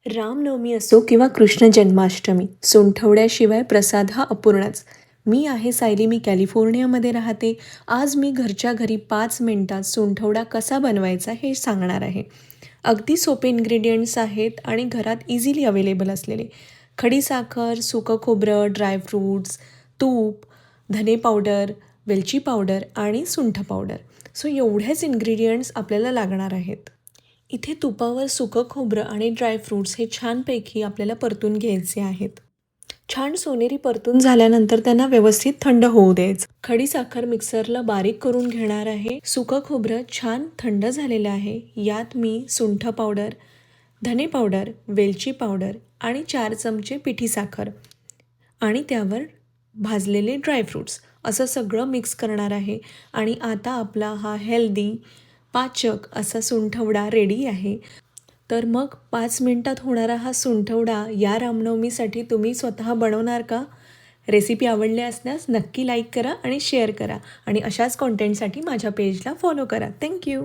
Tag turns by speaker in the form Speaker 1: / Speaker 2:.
Speaker 1: रामनवमी असो किंवा कृष्ण जन्माष्टमी, सोंठवड्याशिवाय प्रसाद हा अपूर्णच. मी आहे सायली, मी कॅलिफोर्नियामध्ये राहते. आज मी घरच्या घरी 5 मिनिटात सोंठवडा कसा बनवायचा हे सांगणार आहे. अगदी सोपे इन्ग्रेडियंट्स आहेत आणि घरात इझिली अवेलेबल असलेले. खडीसाखर, सुकं खोबरं, ड्रायफ्रूट्स, तूप, धने पावडर, वेलची पावडर आणि सुंठ पावडर. सो एवढेच इन्ग्रेडियंट्स आपल्याला लागणार आहेत. इथे तुपावर सुकं खोबरं आणि ड्रायफ्रूट्स हे छानपैकी आपल्याला परतून घ्यायचे आहेत. छान सोनेरी परतून झाल्यानंतर त्यांना व्यवस्थित थंड होऊ द्यायचं. खडीसाखर मिक्सरला बारीक करून घेणार आहे. सुकं खोबरं छान थंड झालेलं आहे. यात मी सुंठ पावडर, धने पावडर, वेलची पावडर आणि 4 चमचे पिठी साखर आणि त्यावर भाजलेले ड्रायफ्रूट्स असं सगळं मिक्स करणार आहे. आणि आता आपला हा हेल्दी पाचक असा सुंठवडा रेडी आहे. तर मग 5 मिनिटात होणारा हा सुंठवडा या रामनवमीसाठी तुम्ही स्वतः बनवणार का? रेसिपी आवडली असल्यास नक्की लाईक करा आणि शेअर करा आणि अशाच कॉन्टेंटसाठी माझ्या पेजला फॉलो करा. थँक्यू.